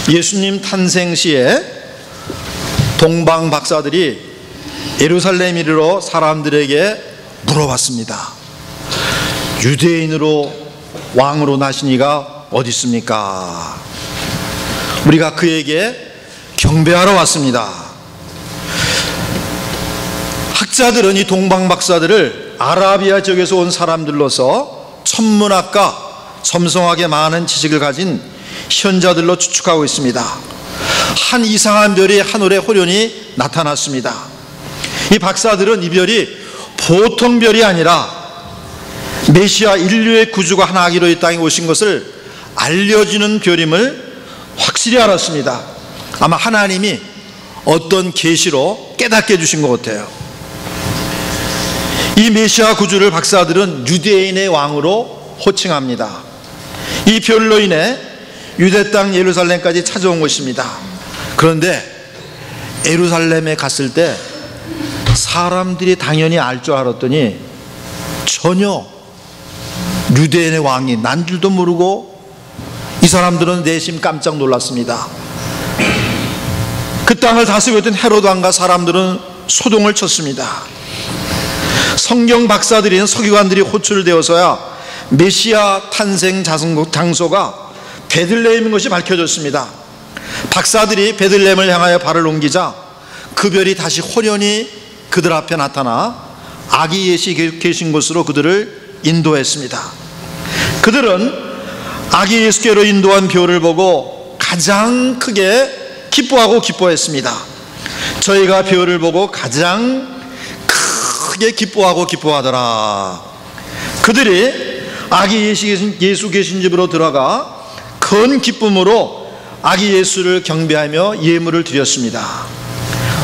예수님 탄생 시에 동방 박사들이 예루살렘 이르러 사람들에게 물어봤습니다. 유대인으로 왕으로 나시니가 어디 있습니까? 우리가 그에게 경배하러 왔습니다. 학자들은 이 동방 박사들을 아라비아 지역에서 온 사람들로서 천문학과 섬성하게 많은 지식을 가진 현자들로 추측하고 있습니다. 한 이상한 별이 하늘에 호련히 나타났습니다. 이 박사들은 이 별이 보통 별이 아니라 메시아 인류의 구주가 하나님으로 이 땅에 오신 것을 알려주는 별임을 확실히 알았습니다. 아마 하나님이 어떤 계시로 깨닫게 해주신 것 같아요. 이 메시아 구주를 박사들은 유대인의 왕으로 호칭합니다. 이 별로 인해 유대 땅 예루살렘까지 찾아온 것입니다. 그런데 예루살렘에 갔을 때 사람들이 당연히 알 줄 알았더니 전혀 유대인의 왕이 난 줄도 모르고 이 사람들은 내심 깜짝 놀랐습니다. 그 땅을 다스리고 있던 헤로드 왕과 사람들은 소동을 쳤습니다. 성경 박사들인 서기관들이 호출을 되어서야 메시아 탄생 장소가 베들레헴인 것이 밝혀졌습니다. 박사들이 베들레헴을 향하여 발을 옮기자 그 별이 다시 호련히 그들 앞에 나타나 아기 예수가 계신 곳으로 그들을 인도했습니다. 그들은 아기 예수께로 인도한 별을 보고 가장 크게 기뻐하고 기뻐했습니다. 저희가 별을 보고 가장 크게 기뻐하고 기뻐하더라. 그들이 아기 예수 계신 집으로 들어가 큰 기쁨으로 아기 예수를 경배하며 예물을 드렸습니다.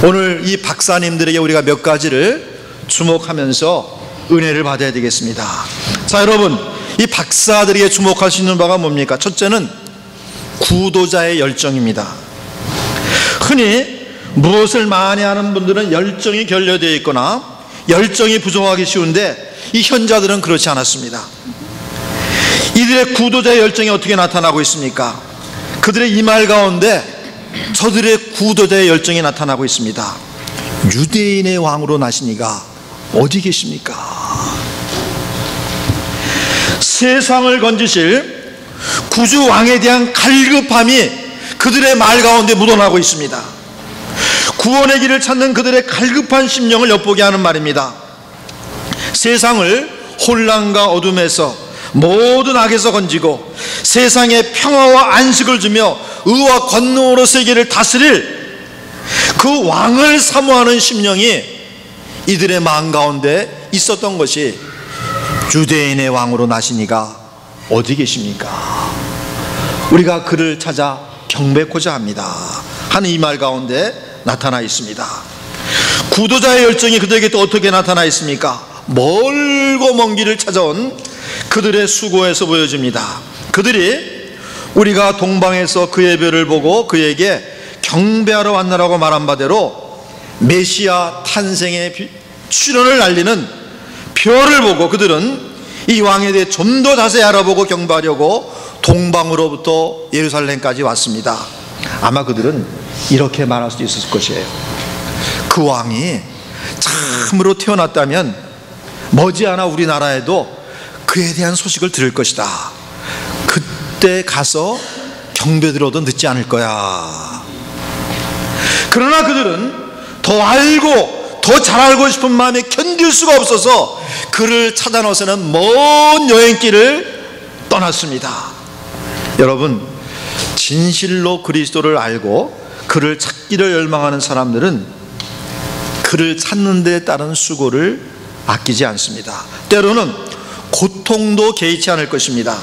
오늘 이 박사님들에게 우리가 몇 가지를 주목하면서 은혜를 받아야 되겠습니다. 자, 여러분, 이 박사들에게 주목할 수 있는 바가 뭡니까? 첫째는 구도자의 열정입니다. 흔히 무엇을 많이 하는 분들은 열정이 결여되어 있거나 열정이 부족하기 쉬운데 이 현자들은 그렇지 않았습니다. 이들의 구도자의 열정이 어떻게 나타나고 있습니까? 그들의 이말 가운데 저들의 구도자의 열정이 나타나고 있습니다. 유대인의 왕으로 나시니가 어디 계십니까? 세상을 건지실 구주 왕에 대한 갈급함이 그들의 말 가운데 묻어나고 있습니다. 구원의 길을 찾는 그들의 갈급한 심령을 엿보게 하는 말입니다. 세상을 혼란과 어둠에서 모든 악에서 건지고 세상에 평화와 안식을 주며 의와 권능으로 세계를 다스릴 그 왕을 사모하는 심령이 이들의 마음 가운데 있었던 것이 유대인의 왕으로 나시니가 어디 계십니까? 우리가 그를 찾아 경배코자 합니다 하는 이 말 가운데 나타나 있습니다. 구도자의 열정이 그들에게 또 어떻게 나타나 있습니까? 멀고 먼 길을 찾아온 그들의 수고에서 보여집니다. 그들이 우리가 동방에서 그의 별을 보고 그에게 경배하러 왔나라고 말한 바대로 메시아 탄생의 출현을 알리는 별을 보고 그들은 이 왕에 대해 좀 더 자세히 알아보고 경배하려고 동방으로부터 예루살렘까지 왔습니다. 아마 그들은 이렇게 말할 수도 있었을 것이에요. 그 왕이 참으로 태어났다면 머지않아 우리나라에도 그에 대한 소식을 들을 것이다. 그때 가서 경배드려도 늦지 않을 거야. 그러나 그들은 더 알고 더 잘 알고 싶은 마음에 견딜 수가 없어서 그를 찾아 나서는 먼 여행길을 떠났습니다. 여러분, 진실로 그리스도를 알고 그를 찾기를 열망하는 사람들은 그를 찾는 데 따른 수고를 아끼지 않습니다. 때로는 고통도 개의치 않을 것입니다.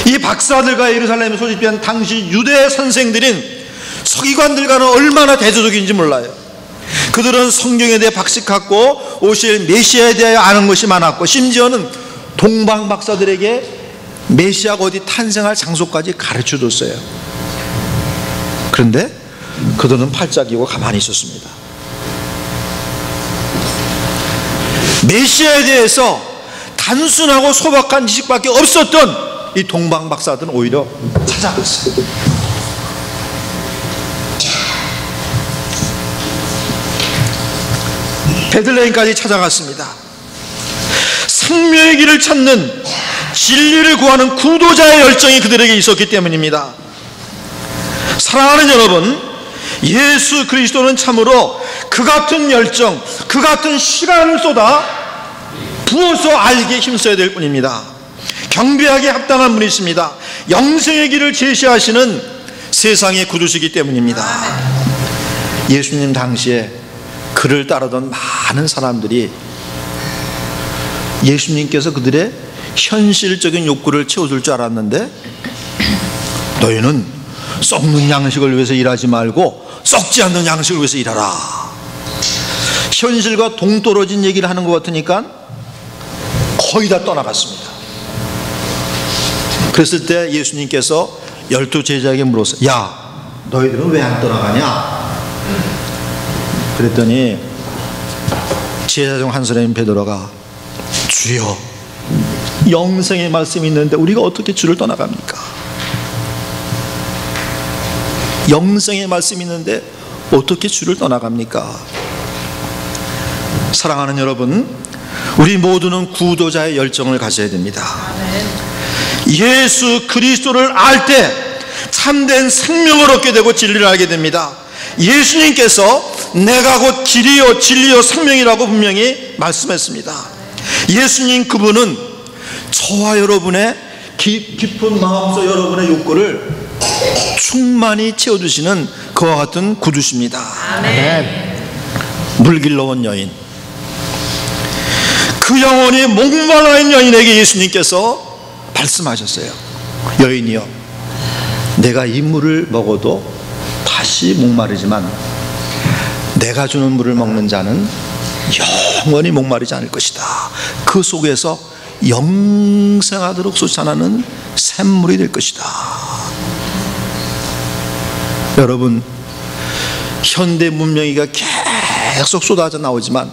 이 박사들과 예루살렘에 소집된 당시 유대 선생들인 서기관들과는 얼마나 대조적인지 몰라요. 그들은 성경에 대해 박식하고 오실 메시아에 대하여 아는 것이 많았고 심지어는 동방 박사들에게 메시아가 어디 탄생할 장소까지 가르쳐 줬어요. 그런데 그들은 팔짝이고 가만히 있었습니다. 메시아에 대해서 단순하고 소박한 지식밖에 없었던 이 동방 박사들은 오히려 찾아갔어요. 베들레헴까지 찾아갔습니다. 생명의 길을 찾는, 진리를 구하는 구도자의 열정이 그들에게 있었기 때문입니다. 사랑하는 여러분, 예수 그리스도는 참으로 그 같은 열정, 그 같은 시간을 쏟아 부어서 알기에 힘써야 될 뿐입니다. 경배하기에 합당한 분이십니다. 영생의 길을 제시하시는 세상의 구주시기 때문입니다. 예수님 당시에 그를 따르던 많은 사람들이 예수님께서 그들의 현실적인 욕구를 채워줄 줄 알았는데, 너희는 썩는 양식을 위해서 일하지 말고 썩지 않는 양식을 위해서 일하라. 현실과 동떨어진 얘기를 하는 것 같으니까 거의 다 떠나갔습니다. 그랬을 때 예수님께서 12 제자에게 물었어요. 야, 너희들은 왜 안 떠나가냐? 그랬더니 제자 중 한 사람인 베드로가, 주여, 영생의 말씀이 있는데 우리가 어떻게 주를 떠나갑니까? 영생의 말씀이 있는데 어떻게 주를 떠나갑니까? 사랑하는 여러분, 우리 모두는 구도자의 열정을 가져야 됩니다. 예수 그리스도를 알 때 참된 생명을 얻게 되고 진리를 알게 됩니다. 예수님께서 내가 곧 길이요 진리요 생명이라고 분명히 말씀했습니다. 예수님 그분은 저와 여러분의 깊은 마음속 여러분의 욕구를 충만히 채워주시는 그와 같은 구주십니다. 아멘. 물길로 온 여인, 그 영혼이 목말라 있는 여인에게 예수님께서 말씀하셨어요. 여인이여, 내가 이 물을 먹어도 다시 목마르지만 내가 주는 물을 먹는 자는 영원히 목마르지 않을 것이다. 그 속에서 영생하도록 솟아나는 샘물이 될 것이다. 여러분, 현대 문명이가 계속 쏟아져 나오지만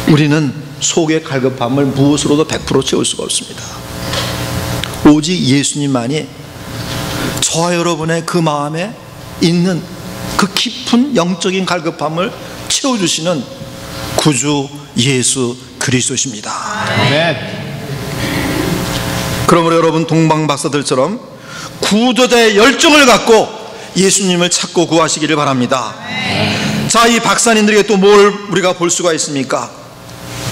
우리는 속의 갈급함을 무엇으로도 100% 채울 수가 없습니다. 오직 예수님만이 저와 여러분의 그 마음에 있는 그 깊은 영적인 갈급함을 채워주시는 구주 예수 그리스도십니다. 아멘. 그러므로 여러분, 동방박사들처럼 구도자의 열정을 갖고 예수님을 찾고 구하시기를 바랍니다. 아멘. 자, 이 박사님들에게 또 뭘 우리가 볼 수가 있습니까?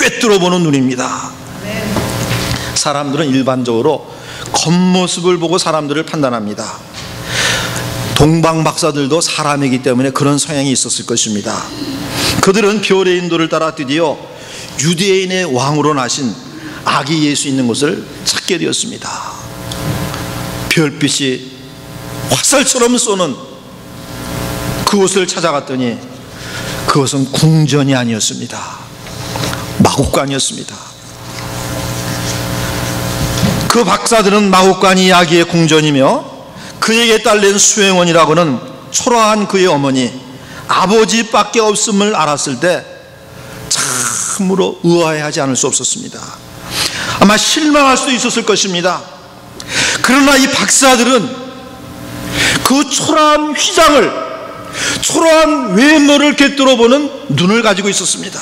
꿰뚫어 보는 눈입니다. 아멘. 사람들은 일반적으로 겉모습을 보고 사람들을 판단합니다. 동방 박사들도 사람이기 때문에 그런 성향이 있었을 것입니다. 그들은 별의 인도를 따라 드디어 유대인의 왕으로 나신 아기 예수 있는 곳을 찾게 되었습니다. 별빛이 화살처럼 쏘는 그곳을 찾아갔더니 그것은 궁전이 아니었습니다. 마국간이었습니다. 그 박사들은 마국간이 아기의 궁전이며 그에게 딸린 수행원이라고는 초라한 그의 어머니, 아버지밖에 없음을 알았을 때 참으로 의아해하지 않을 수 없었습니다. 아마 실망할 수도 있었을 것입니다. 그러나 이 박사들은 그 초라한 휘장을, 초라한 외모를 꿰뚫어보는 눈을 가지고 있었습니다.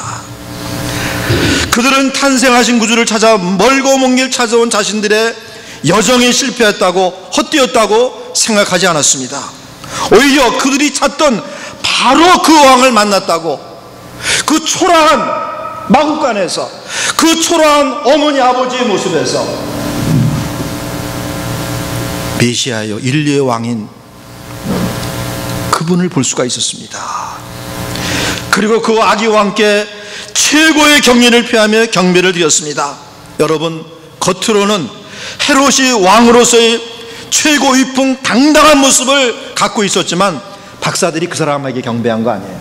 그들은 탄생하신 구주를 찾아 멀고 먼 길 찾아온 자신들의 여정이 실패했다고, 헛되었다고 생각하지 않았습니다. 오히려 그들이 찾던 바로 그 왕을 만났다고, 그 초라한 마국간에서, 그 초라한 어머니 아버지의 모습에서 메시아여, 인류의 왕인 그분을 볼 수가 있었습니다. 그리고 그 아기와 함께 최고의 경륜을 표하며 경배를 드렸습니다. 여러분, 겉으로는 헤롯이 왕으로서의 최고 위풍 당당한 모습을 갖고 있었지만 박사들이 그 사람에게 경배한 거 아니에요.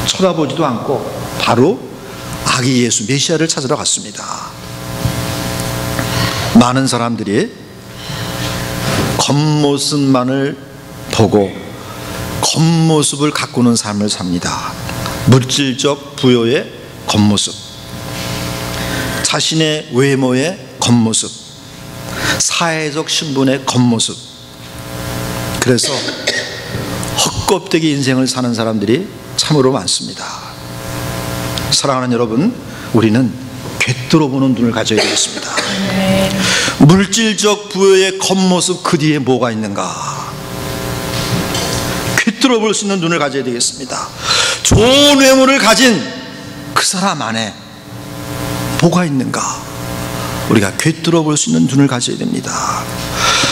쳐다보지도 않고 바로 아기 예수 메시아를 찾으러 갔습니다. 많은 사람들이 겉모습만을 보고 겉모습을 가꾸는 삶을 삽니다. 물질적 부여의 겉모습, 자신의 외모의 겉모습, 사회적 신분의 겉모습. 그래서 헛껍데기 인생을 사는 사람들이 참으로 많습니다. 사랑하는 여러분, 우리는 꿰뚫어 보는 눈을 가져야 되겠습니다. 물질적 부여의 겉모습 그 뒤에 뭐가 있는가, 꿰뚫어 볼 수 있는 눈을 가져야 되겠습니다. 좋은 외모를 가진 그 사람 안에 뭐가 있는가, 우리가 꿰뚫어 볼 수 있는 눈을 가져야 됩니다.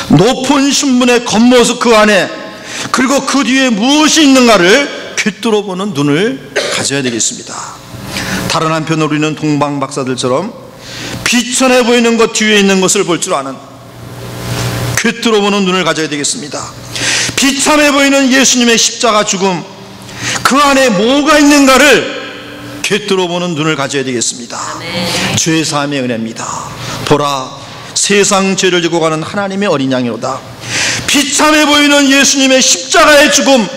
높은 신분의 겉모습 그 안에, 그리고 그 뒤에 무엇이 있는가를 꿰뚫어 보는 눈을 가져야 되겠습니다. 다른 한편 우리는 동방 박사들처럼 비천해 보이는 것 뒤에 있는 것을 볼 줄 아는 꿰뚫어 보는 눈을 가져야 되겠습니다. 비참해 보이는 예수님의 십자가 죽음, 그 안에 뭐가 있는가를 꿰뚫어 보는 눈을 가져야 되겠습니다. 죄 사함의 은혜입니다. 보라, 세상 죄를 지고 가는 하나님의 어린 양이로다. 비참해 보이는 예수님의 십자가의 죽음,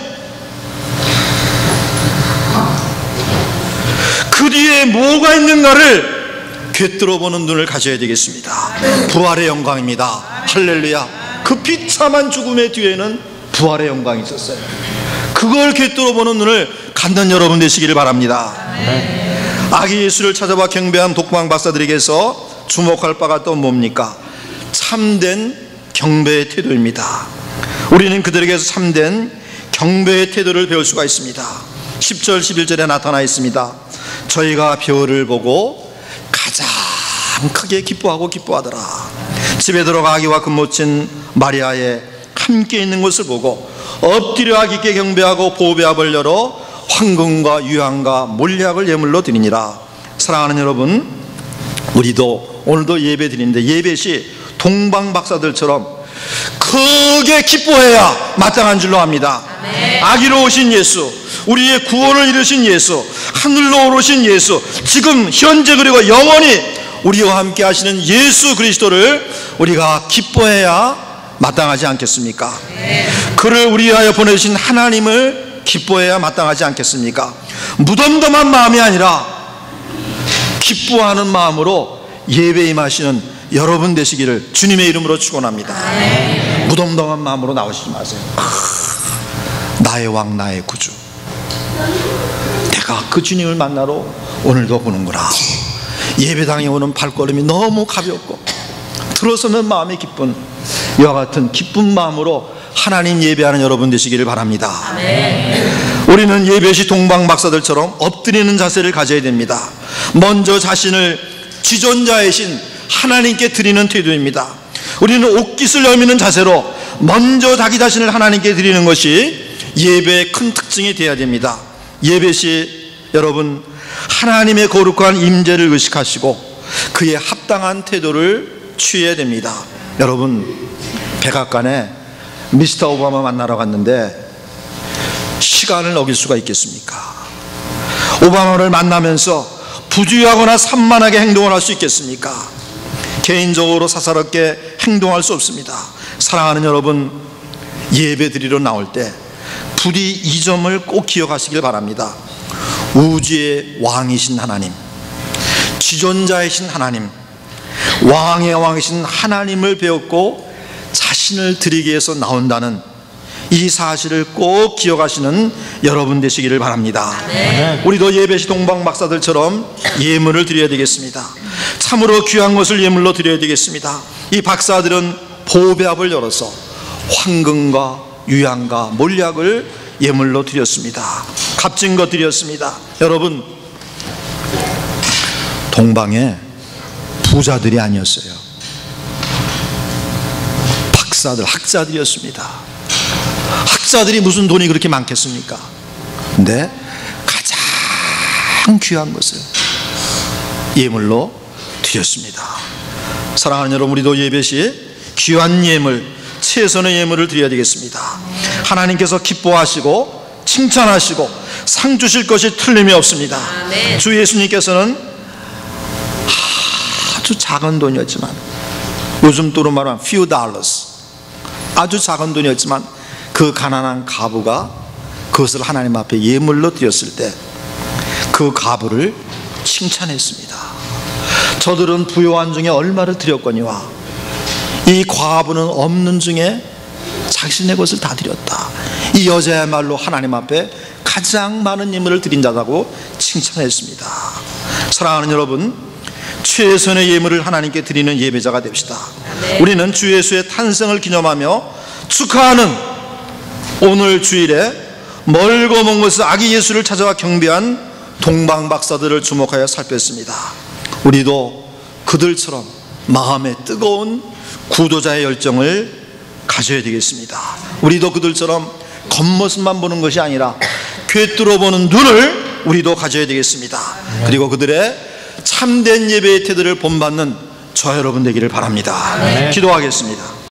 그 뒤에 뭐가 있는가를 꿰뚫어 보는 눈을 가져야 되겠습니다. 부활의 영광입니다. 할렐루야. 그 비참한 죽음의 뒤에는 부활의 영광이 있었어요. 그걸 꿰뚫어 보는 눈을 갖는 여러분 되시기를 바랍니다. 아기 예수를 찾아와 경배한 독방 박사들에게서 주목할 바가 또 뭡니까? 참된 경배의 태도입니다. 우리는 그들에게서 참된 경배의 태도를 배울 수가 있습니다. 10절 11절에 나타나 있습니다. 저희가 별을 보고 가장 크게 기뻐하더라. 집에 들어가 아기와 금모친 마리아의 함께 있는 것을 보고 엎드려 깊게 경배하고 보배압을 열어 황금과 유향과 몰약을 예물로 드리니라. 사랑하는 여러분, 우리도 오늘도 예배 드리는데 예배시 동방 박사들처럼 크게 기뻐해야 마땅한 줄로 압니다. 아기로 오신 예수, 우리의 구원을 이루신 예수, 하늘로 오르신 예수, 지금 현재 그리고 영원히 우리와 함께 하시는 예수 그리스도를 우리가 기뻐해야 마땅하지 않겠습니까? 그를 우리 위하여 보내주신 하나님을 기뻐해야 마땅하지 않겠습니까? 무덤덤한 마음이 아니라 기뻐하는 마음으로 예배에 임하시는 여러분 되시기를 주님의 이름으로 축원합니다. 무덤덤한 마음으로 나오시지 마세요. 나의 왕, 나의 구주, 내가 그 주님을 만나러 오늘도 보는구나. 예배당에 오는 발걸음이 너무 가볍고 들어서는 마음이 기쁜, 이와 같은 기쁜 마음으로 하나님 예배하는 여러분 되시기를 바랍니다. 우리는 예배시 동방 박사들처럼 엎드리는 자세를 가져야 됩니다. 먼저 자신을 지존자이신 하나님께 드리는 태도입니다. 우리는 옷깃을 여미는 자세로 먼저 자기 자신을 하나님께 드리는 것이 예배의 큰 특징이 되어야 됩니다. 예배시 여러분, 하나님의 거룩한 임재를 의식하시고 그에 합당한 태도를 취해야 됩니다. 여러분, 백악관에 미스터 오바마 만나러 갔는데 시간을 어길 수가 있겠습니까? 오바마를 만나면서 부주의하거나 산만하게 행동을 할 수 있겠습니까? 개인적으로 사사롭게 행동할 수 없습니다. 사랑하는 여러분, 예배 드리러 나올 때 부디 이 점을 꼭 기억하시길 바랍니다. 우주의 왕이신 하나님, 지존자이신 하나님, 왕의 왕이신 하나님을 배웠고 자신을 드리기 위해서 나온다는 이 사실을 꼭 기억하시는 여러분 되시기를 바랍니다. 우리도 예배시 동방 박사들처럼 예물을 드려야 되겠습니다. 참으로 귀한 것을 예물로 드려야 되겠습니다. 이 박사들은 보배압을 열어서 황금과 유향과 몰약을 예물로 드렸습니다. 값진 것 드렸습니다. 여러분, 동방에 부자들이 아니었어요. 박사들, 학자들이었습니다. 학자들이 무슨 돈이 그렇게 많겠습니까? 근데 가장 귀한 것을 예물로 드렸습니다. 사랑하는 여러분, 우리도 예배시 귀한 예물, 최선의 예물을 드려야 되겠습니다. 하나님께서 기뻐하시고 칭찬하시고 상 주실 것이 틀림이 없습니다. 주 예수님께서는 아주 작은 돈이었지만, 요즘 돈으로 말하면 few dollars, 아주 작은 돈이었지만 그 가난한 과부가 그것을 하나님 앞에 예물로 드렸을 때 그 과부를 칭찬했습니다. 저들은 부요한 중에 얼마를 드렸거니와 이 과부는 없는 중에 자신의 것을 다 드렸다. 이 여자야말로 하나님 앞에 가장 많은 예물을 드린 자라고 칭찬했습니다. 사랑하는 여러분, 최선의 예물을 하나님께 드리는 예배자가 됩시다. 우리는 주 예수의 탄생을 기념하며 축하하는 오늘 주일에 멀고 먼 곳에서 아기 예수를 찾아와 경배한 동방 박사들을 주목하여 살폈습니다. 우리도 그들처럼 마음에 뜨거운 구도자의 열정을 가져야 되겠습니다. 우리도 그들처럼 겉모습만 보는 것이 아니라 꿰뚫어 보는 눈을 우리도 가져야 되겠습니다. 그리고 그들의 참된 예배의 태도를 본받는 저와 여러분 되기를 바랍니다. 기도하겠습니다.